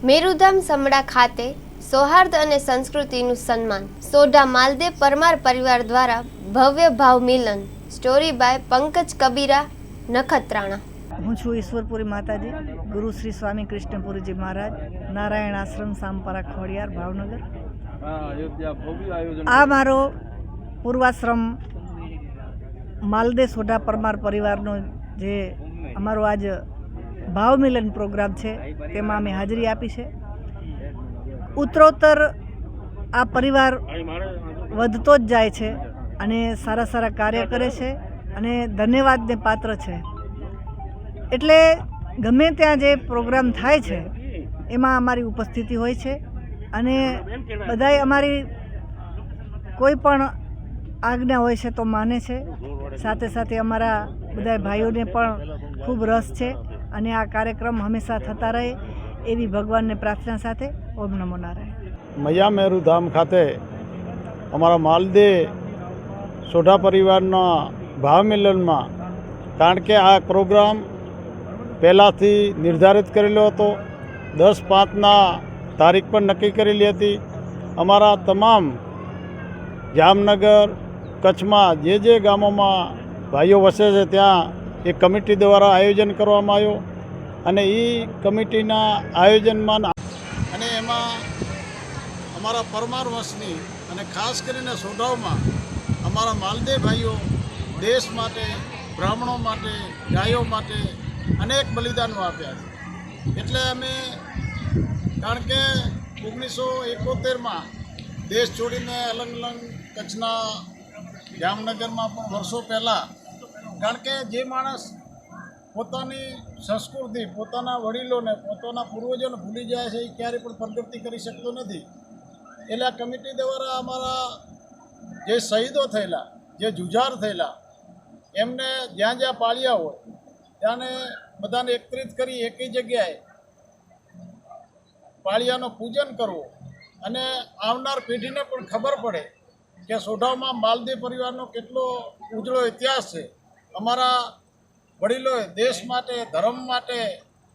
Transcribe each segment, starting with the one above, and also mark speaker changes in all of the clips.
Speaker 1: મેરુધામ સમડા ખાતે સૌહાર્દ અને સંસ્કૃતિનું સન્માન. સોઢા માલદેવ પરમાર પરિવાર દ્વારા ભવ્ય ભાવ મિલન. Story by Pankaj Kabira, Nakhatrana.
Speaker 2: હું છું ઈશ્વરપુરી માતાજી, ગુરુ શ્રી સ્વામી કૃષ્ણપુરીજી મહારાજ, નારાયણ આશ્રમ સામપરા ખોડિયાર, ભાવનગર. આ મારો પૂર્વાશ્રમ માલદેવ સોઢા પરમાર પરિવારનો જે અમારો આજ ભાવ મિલન પ્રોગ્રામ છે તેમાં અમે હાજરી આપી છે. ઉત્તરોત્તર આ પરિવાર વધતો જ જાય છે અને સારા સારા કાર્ય કરે છે અને ધન્યવાદને પાત્ર છે. એટલે ગમે ત્યાં જે પ્રોગ્રામ થાય છે એમાં અમારી ઉપસ્થિતિ હોય છે અને બધાય અમારી કોઈ પણ આજ્ઞા હોય છે તો માને છે. સાથે સાથે અમારા બધા ભાઈઓને પણ ખૂબ રસ છે અને આ કાર્યક્રમ હંમેશા થતા રહે એવી ભગવાનને પ્રાર્થના સાથે. ઓમ નમો નારાયણ.
Speaker 3: મૈયા મેરુધામ ખાતે અમારા માલદેવ સોઢા પરિવારના ભાવ મિલનમાં, કારણ કે આ પ્રોગ્રામ પહેલાંથી નિર્ધારિત કરેલો હતો. 10/5 તારીખ પણ નક્કી કરેલી હતી. અમારા તમામ જામનગર, કચ્છમાં જે ગામોમાં ભાઈઓ વસે છે ત્યાં એક કમિટી દ્વારા આયોજન કરવામાં આવ્યો અને એ કમિટીના આયોજનમાં અને એમાં અમારા પરમાર વંશની અને ખાસ કરીને સોઢાઓમાં અમારા માલદેવ ભાઈઓ દેશ માટે, બ્રાહ્મણો માટે, ગાયો માટે અનેક બલિદાનો આપ્યા છે. એટલે અમે, કારણ કે 1971માં દેશ છોડીને અલંગ કચ્છના જામનગરમાં પણ વર્ષો પહેલાં, કારણ કે જે માણસ પોતાની સંસ્કૃતિ, પોતાના વડીલોને, પોતાના પૂર્વજોને ભૂલી જાય છે એ ક્યારેય પણ પ્રગતિ કરી શકતો નથી. એટલે આ કમિટી દ્વારા અમારા જે શહીદો થયેલા, જે જુજાર થયેલા, એમને જ્યાં જ્યાં પાળ્યા હોય ત્યાંને બધાને એકત્રિત કરી એકી જગ્યાએ પાળિયાનું પૂજન કરવું અને આવનાર પેઢીને પણ ખબર પડે કે સોઢામાં માલદેવ પરિવારનો કેટલો ઉજળો ઇતિહાસ છે. અમારા વડીલોએ દેશ માટે, ધર્મ માટે,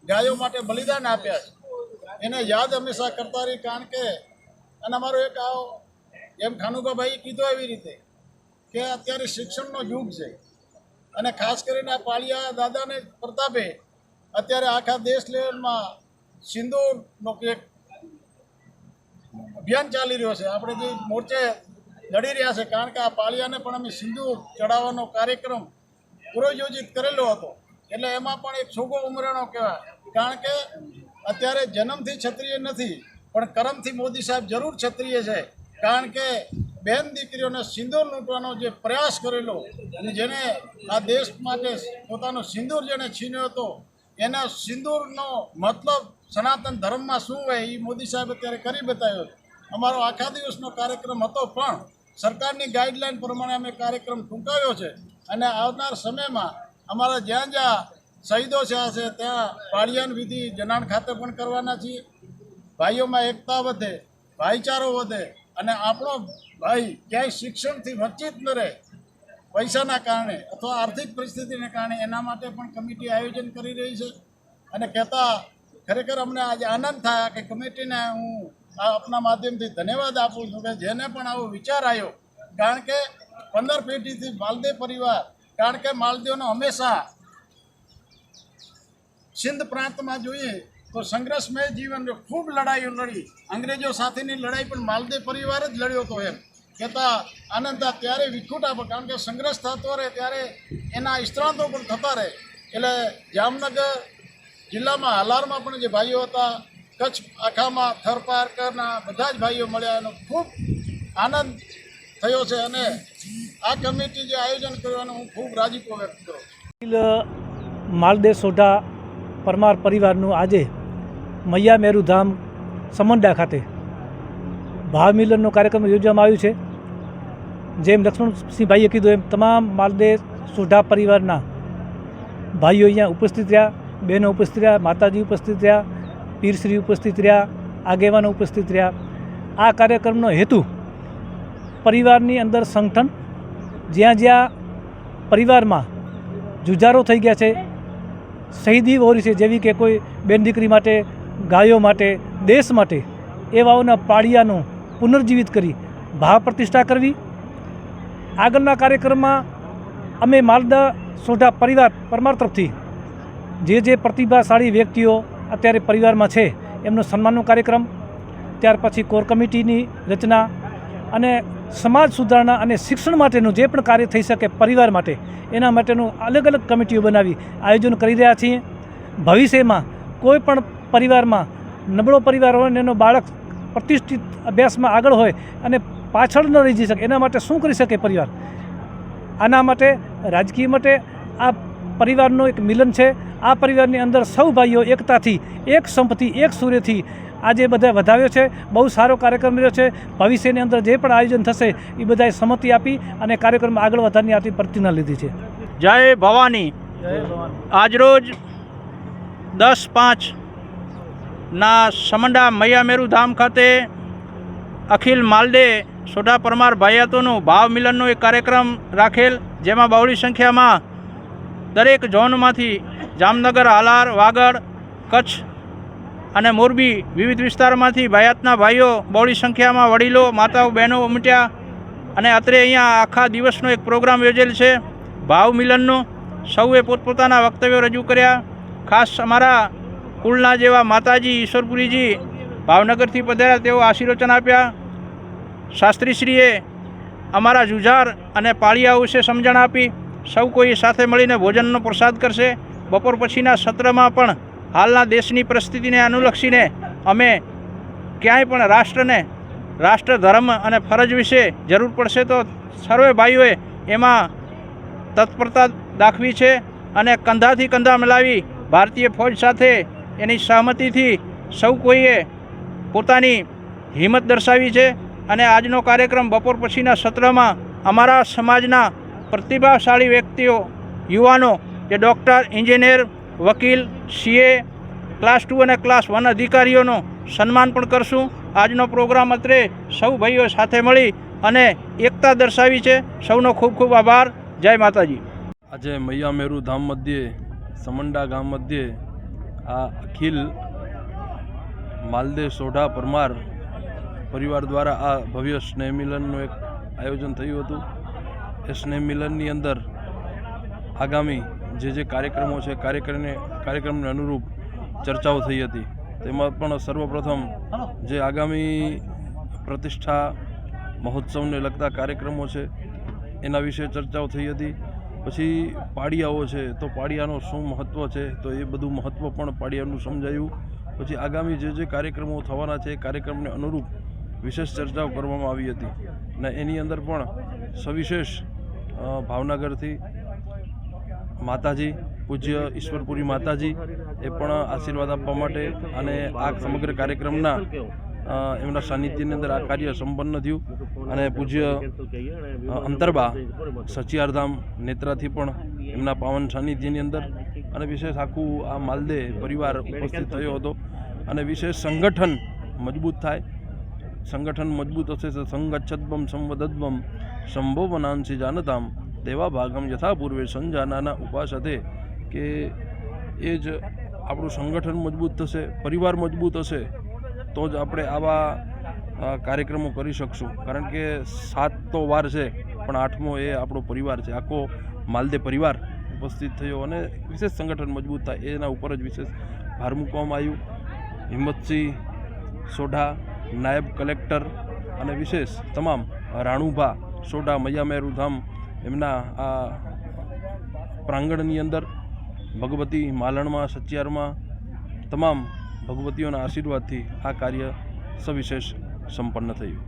Speaker 3: ગાયો માટે બલિદાન આપ્યા છે. એને યાદ હંમેશા કરતા રહી. કારણ કે અને અમારો એક આવો, એમ ખાનુભાઈએ કીધું એવી રીતે કે અત્યારે શિક્ષણનો યુગ છે અને ખાસ કરીને આ પાળિયા દાદાને પ્રતાપે અત્યારે આખા દેશ લેવલમાં સિંદૂરનો એક અભિયાન ચાલી રહ્યો છે. આપણે જે મોરચે લડી રહ્યા છે, કારણ કે આ પાળિયાને પણ અમે સિંદૂર ચડાવવાનો કાર્યક્રમ પુરોયોજિત કરેલો હતો. એટલે એમાં પણ એક છોગો ઉમરાણો કહેવાય. કારણ કે અત્યારે જન્મથી ક્ષત્રિય નથી, પણ કરમથી મોદી સાહેબ જરૂર ક્ષત્રિય છે. કારણ કે બહેન દીકરીઓને સિંદૂર લૂંટવાનો જે પ્રયાસ કરેલો અને જેને આ દેશ માટે પોતાનો સિંદૂર જેને છીન્યો હતો, એના સિંદૂરનો મતલબ સનાતન ધર્મમાં શું હોય એ મોદી સાહેબ અત્યારે કરી બતાવ્યો. અમારો આખા દિવસનો કાર્યક્રમ હતો, પણ સરકારની ગાઈડલાઈન પ્રમાણે અમે કાર્યક્રમ ટૂંકાવ્યો છે અને આવનાર સમયમાં અમારા જ્યાં જ્યાં શહીદો છે ત્યાં પાળિયાન વિધિ જનાણ ખાતે પણ કરવાના છીએ. ભાઈઓમાં એકતા વધે, ભાઈચારો વધે અને આપણો ભાઈ ક્યાંય શિક્ષણથી વંચિત ન રહે પૈસાના કારણે અથવા આર્થિક પરિસ્થિતિને કારણે, એના માટે પણ કમિટી આયોજન કરી રહી છે. અને કહેતા ખરેખર અમને આજે આનંદ થાય કે કમિટીને હું આપના માધ્યમથી ધન્યવાદ આપું છું કે જેને પણ આવો વિચાર આવ્યો. કારણ કે 15 પેઢીથી માલદેવ પરિવાર, કારણ કે માલદેવનો હંમેશા સિંધ પ્રાંતમાં જોઈએ તો સંઘર્ષમય જીવન, ખૂબ લડાઈઓ લડી. અંગ્રેજો સાથેની લડાઈ પણ માલદેવ પરિવાર જ લડ્યો હતો. એમ કહેતા આનંદ થાય. ત્યારે વિખૂટ આપે, કારણ કે સંઘર્ષ થતો રહે ત્યારે એના ઇસ્ત્રાંતો પણ થતા રહે. એટલે જામનગર જિલ્લામાં હાલારમાં પણ જે ભાઈઓ હતા, કચ્છ આખામાં થરપારકરના બધા જ ભાઈઓ મળ્યા, એનો ખૂબ આનંદ થયો છે. અને આ કમિટી જે આયોજન કર્યું એનો હું ખૂબ રાજીપો વ્યક્ત કરું છું.
Speaker 4: માલદેવ સોઢા પરમાર પરિવારનું આજે મૈયા મેરુધામ સમંડા ખાતે ભાવ મિલનનો કાર્યક્રમ યોજવામાં આવ્યું છે. જેમ લક્ષ્મણસિંહભાઈએ કીધું એમ તમામ માલદેવ સોઢા પરિવારના ભાઈઓ અહીંયા ઉપસ્થિત રહ્યા, બહેનો ઉપસ્થિત રહ્યા, માતાજી ઉપસ્થિત રહ્યા, પીરશ્રી ઉપસ્થિત રહ્યા, આગેવાનો ઉપસ્થિત રહ્યા. આ કાર્યક્રમનો હેતુ પરિવારની અંદર સંગઠન, જ્યાં જ્યાં પરિવારમાં જુજારો થઈ ગયા છે, શહીદી વહોરી છે, જેવી કે કોઈ બેન દીકરી માટે, ગાયો માટે, દેશ માટે એવાઓના પાળિયાનું પુનર્જીવિત કરી ભાવ પ્રતિષ્ઠા કરવી. આગળના કાર્યક્રમમાં અમે માલદા સોઢા પરિવાર પરમાર તરફથી જે પ્રતિભાશાળી વ્યક્તિઓ અત્યારે પરિવારમાં છે એમનો સન્માનનો કાર્યક્રમ, ત્યાર પછી કોર કમિટીની રચના અને સમાજ સુધારણા અને શિક્ષણ માટેનું જે પણ કાર્ય થઈ શકે પરિવાર માટે એના માટેનું અલગ અલગ કમિટીઓ બનાવી આયોજન કરી રહ્યા છીએ. ભવિષ્યમાં કોઈ પણ પરિવારમાં નબળો પરિવાર હોય અને એનો બાળક પ્રતિષ્ઠિત અભ્યાસમાં આગળ હોય અને પાછળ ન રહી જઈ શકે એના માટે શું કરી શકે પરિવાર? આના માટે રાજકીય માટે આ પરિવારનું એક મિલન છે. આ પરિવારની અંદર સૌ ભાઈઓ એકતાથી, એક સંપથી, એક સૂર્યથી આજે બધા વધાવ્યો છે. બહુ સારો કાર્યક્રમ રહ્યો છે. ભવિષ્યની અંદર જે પણ આયોજન થશે એ બધાએ સંમતિ આપી અને કાર્યક્રમ આગળ વધારવાની આપણી પ્રતિજ્ઞા લીધી છે.
Speaker 5: જય ભવાની. આજરોજ 10/5 ના સમંડા મૈયા મેરુ ધામ ખાતે અખિલ માલદે સોઢા પરમાર ભાઈયાતોનું ભાવ મિલનનો એક કાર્યક્રમ રાખેલ, જેમાં બહોળી સંખ્યામાં દરેક ઝોનમાંથી જામનગર, હાલાર, વાગડ, કચ્છ અને મોરબી વિવિધ વિસ્તારમાંથી ભાયાતના ભાઈઓ બહોળી સંખ્યામાં વડીલો, માતાઓ, બહેનો ઉમટ્યા અને અત્રે અહીંયા આખા દિવસનો એક પ્રોગ્રામ યોજેલ છે ભાવ મિલનનો. સૌએ પોતપોતાના વક્તવ્યો રજૂ કર્યા. ખાસ અમારા કુલના જેવા માતાજી ઈશ્વરપુરીજી ભાવનગરથી પધાર્યા, તેઓ આશીર્વચન આપ્યા. શાસ્ત્રીશ્રીએ અમારા જુઝાર અને પાળિયા વિશે સમજણ આપી. સૌ કોઈ સાથે મળીને ભોજનનો પ્રસાદ કરશે. બપોર પછીના સત્રમાં પણ હાલના દેશની પરિસ્થિતિને અનુલક્ષીને અમે ક્યાંય પણ રાષ્ટ્રને, રાષ્ટ્ર ધર્મ અને ફરજ વિશે જરૂર પડશે તો સર્વે ભાઈઓએ એમાં તત્પરતા દાખવી છે અને કંધાથી કંધા મિલાવી ભારતીય ફૌજ સાથે એની સહમતિથી સૌ કોઈએ પોતાની હિંમત દર્શાવી છે. અને આજનો કાર્યક્રમ બપોર પછીના સત્રમાં અમારા સમાજના પ્રતિભાશાળી વ્યક્તિઓ, યુવાનો જે ડૉક્ટર, એન્જિનિયર, વકીલ, CA, ક્લાસ 2 અને ક્લાસ 1 અધિકારીઓનો સન્માન પણ કરશું. આજનો પ્રોગ્રામ અત્રે સૌ ભાઈઓ સાથે મળી અને એકતા દર્શાવી છે. સૌનો ખૂબ ખૂબ આભાર. જય માતાજી.
Speaker 6: આજે મૈયા મેરુ ધામ મધ્યે સમંડા ગામ મધ્યે આ અખિલ માલદે સોઢા પરમાર પરિવાર દ્વારા આ ભવ્ય સ્નેહ મિલનનું એક આયોજન થયું હતું. એ સ્નેહ મિલનની અંદર આગામી જે કાર્યક્રમો છે કાર્યક્રમને અનુરૂપ ચર્ચાઓ થઈ હતી. તેમાં પણ સર્વપ્રથમ જે આગામી પ્રતિષ્ઠા મહોત્સવને લગતા કાર્યક્રમો છે એના વિશે ચર્ચાઓ થઈ હતી. પછી પાળિયાઓ છે તો પાળિયાનું શું મહત્ત્વ છે તો એ બધું મહત્ત્વ પણ પાળિયાનું સમજાયું. પછી આગામી જે કાર્યક્રમો થવાના છે એ કાર્યક્રમને અનુરૂપ વિશેષ ચર્ચાઓ કરવામાં આવી હતી. અને એની અંદર પણ સવિશેષ ભાવનગરથી માતાજી, પૂજ્ય ઈશ્વરપુરી માતાજી એ પણ આશીર્વાદ આપવા માટે અને આ સમગ્ર કાર્યક્રમના એમના સાનિધ્યની અંદર આ કાર્ય સંપન્ન થયું. અને પૂજ્ય અંતરબા સચિયારધામ નેત્રાથી પણ એમના પાવન સાનિધ્યની અંદર અને વિશેષ આખું આ માલદે પરિવાર ઉપસ્થિત થયો હતો. અને વિશેષ સંગઠન મજબૂત થાય. સંગઠન મજબૂત હશે તો સંગચ્છદ્વમ સંવદદ્વમ સંભોવનાંસી જાનતામ દેવા ભાગમ યથા પૂર્વે સંજાનાના ઉપાસ હતે કે એ જ આપણું સંગઠન મજબૂત થશે, પરિવાર મજબૂત હશે તો જ આપણે આવા કાર્યક્રમો કરી શકશું. કારણ કે 7 તો વાર છે પણ 8મો એ આપણો પરિવાર છે. આખો માલદે પરિવાર ઉપસ્થિત થયો અને વિશેષ સંગઠન મજબૂત થાય એના ઉપર જ વિશેષ ભાર મૂકવામાં આવ્યું. હિંમતસિંહ સોઢા, નાયબ કલેક્ટર અને વિશેષ તમામ રાણુભા સોઢા મૈયા મેરુ ધામ એમના આ પ્રાંગણની અંદર ભગવતી માલણમાં, સચિયારમાં તમામ ભગવતીઓના આશીર્વાદથી આ કાર્ય સવિશેષ સંપન્ન થયું.